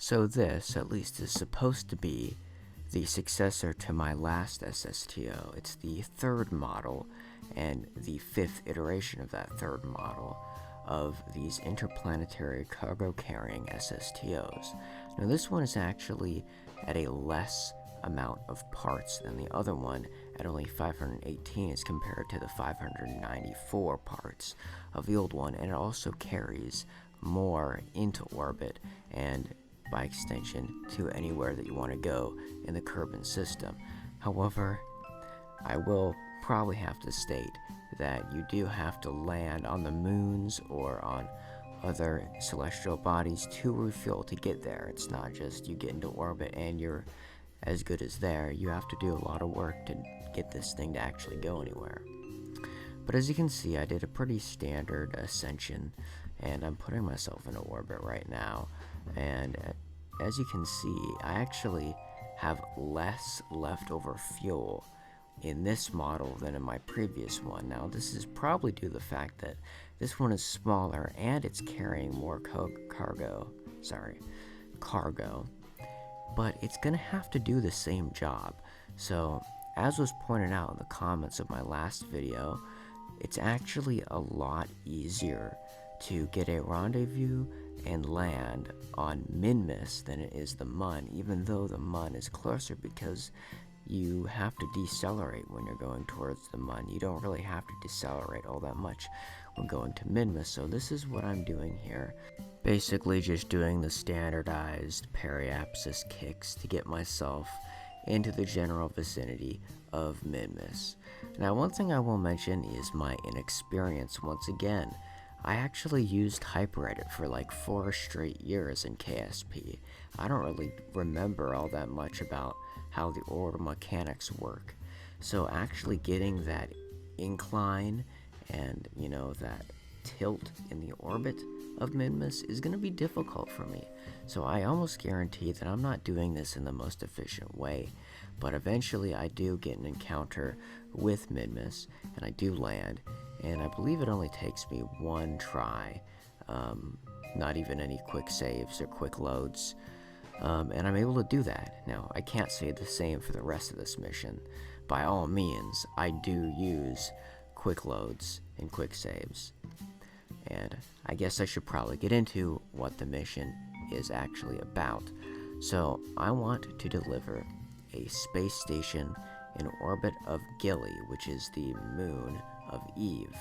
So this, at least, is supposed to be the successor to my last SSTO. It's the third model and the fifth iteration of that third model of these interplanetary cargo-carrying SSTOs. Now this one is actually at a less amount of parts than the other one, at only 518 as compared to the 594 parts of the old one, and it also carries more into orbit and by extension to anywhere that you want to go in the Kerbal system. However, I will probably have to state that you do have to land on the moons or on other celestial bodies to refuel to get there. It's not just you get into orbit and you're as good as there. You have to do a lot of work to get this thing to actually go anywhere. But as you can see, I did a pretty standard ascension, and I'm putting myself into orbit right now. And as you can see, I actually have less leftover fuel in this model than in my previous one. Now, this is probably due to the fact that this one is smaller and it's carrying more cargo. But it's gonna have to do the same job. So, as was pointed out in the comments of my last video, it's actually a lot easier to get a rendezvous and land on Minmus than it is the Mun, even though the Mun is closer because you have to decelerate when you're going towards the Mun. You don't really have to decelerate all that much when going to Minmus, so this is what I'm doing here. Basically just doing the standardized periapsis kicks to get myself into the general vicinity of Minmus. Now, one thing I will mention is my inexperience once again. I actually used HyperEdit for like 4 straight years in KSP. I don't really remember all that much about how the orbital mechanics work. So actually getting that incline and, that tilt in the orbit of Minmus is going to be difficult for me. So I almost guarantee that I'm not doing this in the most efficient way. But eventually I do get an encounter with Minmus, and I do land, and I believe it only takes me one try, not even any quick saves or quick loads, and I'm able to do that. Now, I can't say the same for the rest of this mission. By all means, I do use quick loads and quick saves, and I guess I should probably get into what the mission is actually about. So, I want to deliver a space station in orbit of Gilly, which is the moon of Eve.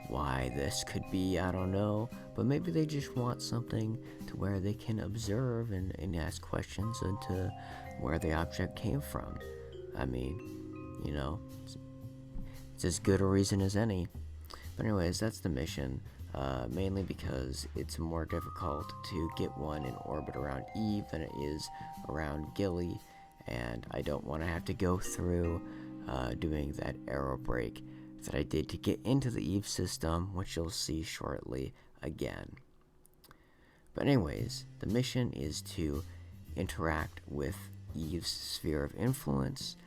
Why this could be, I don't know, but maybe they just want something to where they can observe and ask questions into where the object came from. I mean, it's as good a reason as any. But anyways, that's the mission, mainly because it's more difficult to get one in orbit around Eve than it is around Gilly, and I don't want to have to go through doing that arrow break that I did to get into the Eve system, which you'll see shortly again. But anyways, the mission is to interact with Eve's sphere of influence,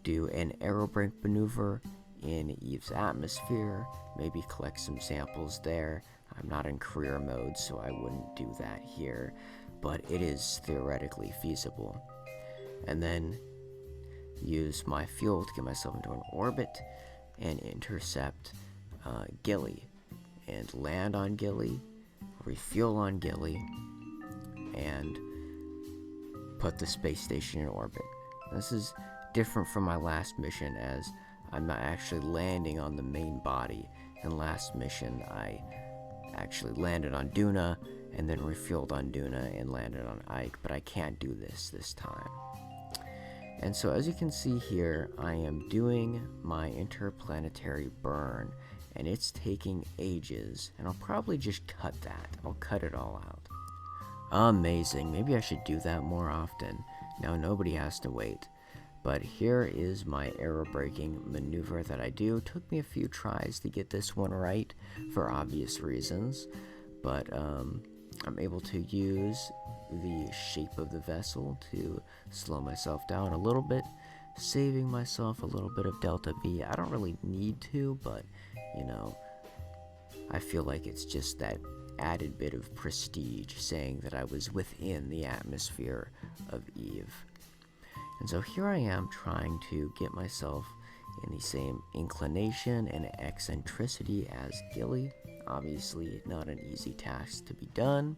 do an arrow break maneuver in Eve's atmosphere, maybe collect some samples there. I'm not in career mode, so I wouldn't do that here, but it is theoretically feasible. And then use my fuel to get myself into an orbit and intercept Gilly, and land on Gilly, refuel on Gilly, and put the space station in orbit. This is different from my last mission, as I'm not actually landing on the main body. In last mission, I actually landed on Duna, and then refueled on Duna and landed on Ike, but I can't do this time. And so as you can see here, I am doing my interplanetary burn, and it's taking ages, and I'll probably just cut that. I'll cut it all out. Amazing, maybe I should do that more often. Now nobody has to wait. But here is my arrow braking maneuver that I do. It took me a few tries to get this one right, for obvious reasons, but I'm able to use the shape of the vessel to slow myself down a little bit, saving myself a little bit of delta V. I don't really need to, but I feel like it's just that added bit of prestige, saying that I was within the atmosphere of Eve. And so here I am trying to get myself in the same inclination and eccentricity as Gilly. Obviously not an easy task to be done,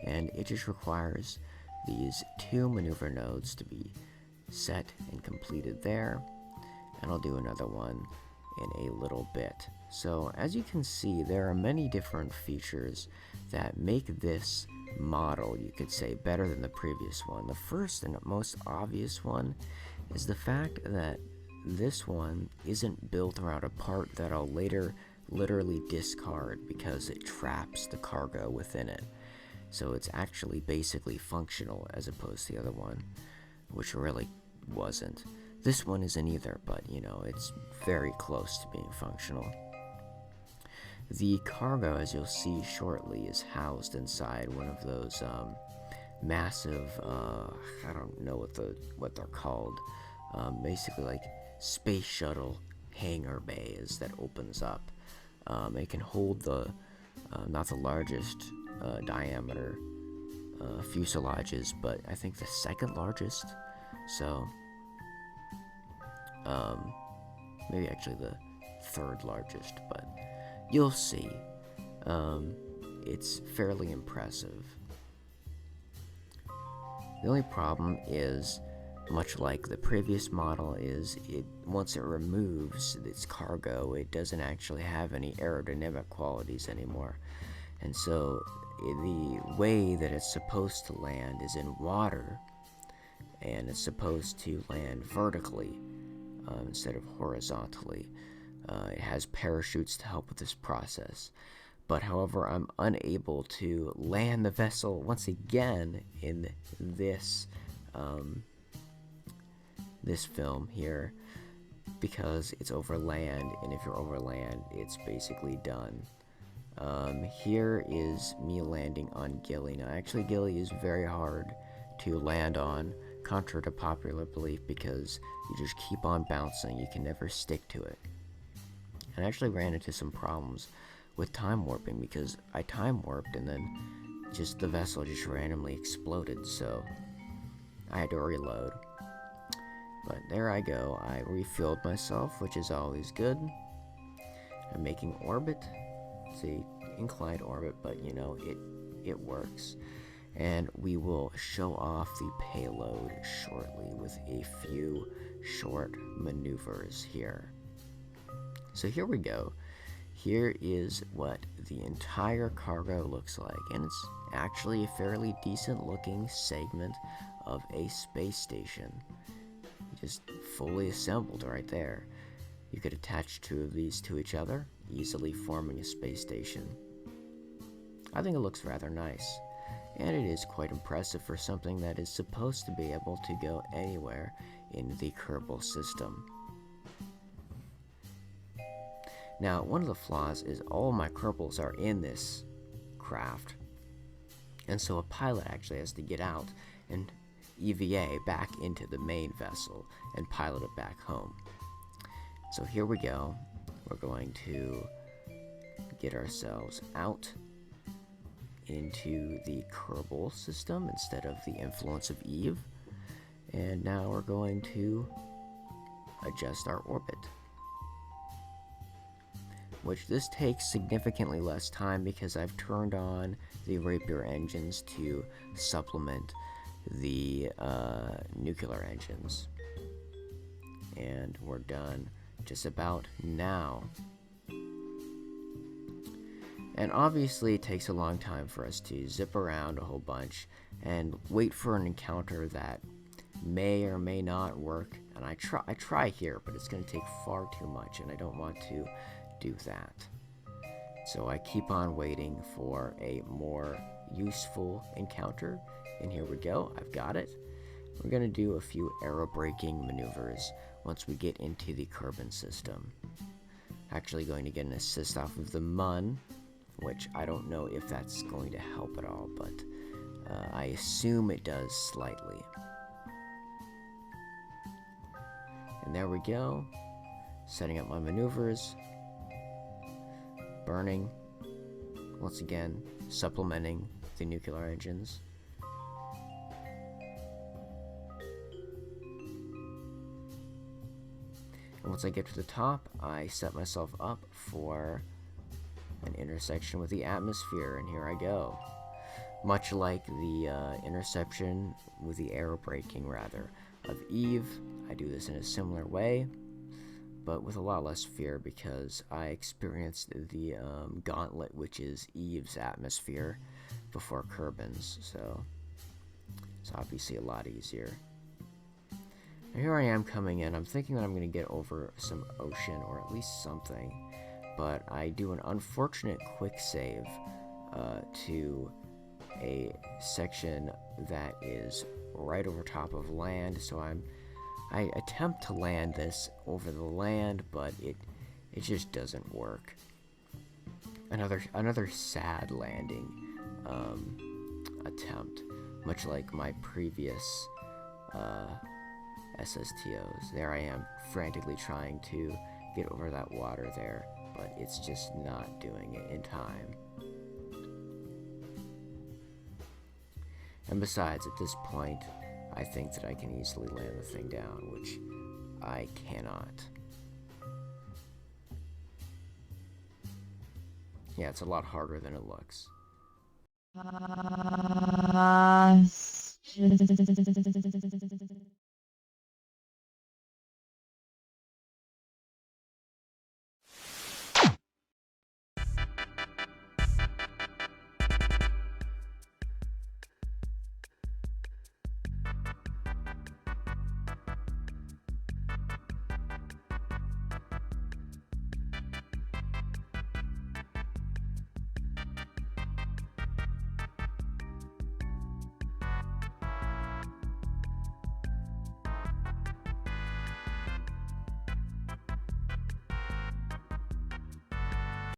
and it just requires these 2 maneuver nodes to be set and completed there, and I'll do another one in a little bit. So as you can see, there are many different features that make this model, you could say, better than the previous one. The first and most obvious one is the fact that this one isn't built around a part that I'll later literally discard because it traps the cargo within it. So it's actually basically functional as opposed to the other one, which really wasn't. This one isn't either, but it's very close to being functional. The cargo, as you'll see shortly, is housed inside one of those massive, I don't know what they're called, basically like space shuttle hangar bays that opens up. It can hold the, not the largest diameter fuselages, but I think the second largest, so maybe actually the third largest, but you'll see. It's fairly impressive. The only problem is, much like the previous model, is once it removes its cargo, it doesn't actually have any aerodynamic qualities anymore. And so the way that it's supposed to land is in water, and it's supposed to land vertically instead of horizontally. It has parachutes to help with this process. But however, I'm unable to land the vessel once again in this this film here because it's over land, and if you're over land, it's basically done. Here is me landing on Gilly. Now, actually, Gilly is very hard to land on, contrary to popular belief, because you just keep on bouncing. You can never stick to it. And I actually ran into some problems with time warping because I time warped and then just the vessel just randomly exploded, so I had to reload. But there I go. I refueled myself, which is always good. I'm making orbit. It's a inclined orbit, but it works. And we will show off the payload shortly with a few short maneuvers here. So here we go. Here is what the entire cargo looks like, and it's actually a fairly decent looking segment of a space station. Just fully assembled right there. You could attach 2 of these to each other, easily forming a space station. I think it looks rather nice, and it is quite impressive for something that is supposed to be able to go anywhere in the Kerbal system. Now, one of the flaws is all my Kerbals are in this craft, and so a pilot actually has to get out and EVA back into the main vessel and pilot it back home. So here we go. We're going to get ourselves out into the Kerbal system instead of the influence of Eve, and now we're going to adjust our orbit, which this takes significantly less time because I've turned on the Rapier engines to supplement the nuclear engines. And we're done just about now. And obviously it takes a long time for us to zip around a whole bunch and wait for an encounter that may or may not work. And I try here, but it's going to take far too much, and I don't want to do that. So I keep on waiting for a more useful encounter, and here we go. I've got it. We're going to do a few aerobraking maneuvers once we get into the Kerbal system. Actually going to get an assist off of the Mun, which I don't know if that's going to help at all, but I assume it does slightly. And there we go. Setting up my maneuvers. Burning. once again, supplementing the nuclear engines. And once I get to the top, I set myself up for an intersection with the atmosphere, and here I go. Much like the interception with the aerobraking, rather, of Eve, I do this in a similar way, but with a lot less fear because I experienced the gauntlet, which is Eve's atmosphere, before Kerbin's, so it's obviously a lot easier. Now here I am coming in. I'm thinking that I'm going to get over some ocean, or at least something, but I do an unfortunate quick save to a section that is right over top of land, so I attempt to land this over the land, but it just doesn't work. Another sad landing attempt, much like my previous SSTOs. There I am, frantically trying to get over that water there, but it's just not doing it in time. And besides, at this point, I think that I can easily land the thing down, which I cannot. Yeah, it's a lot harder than it looks.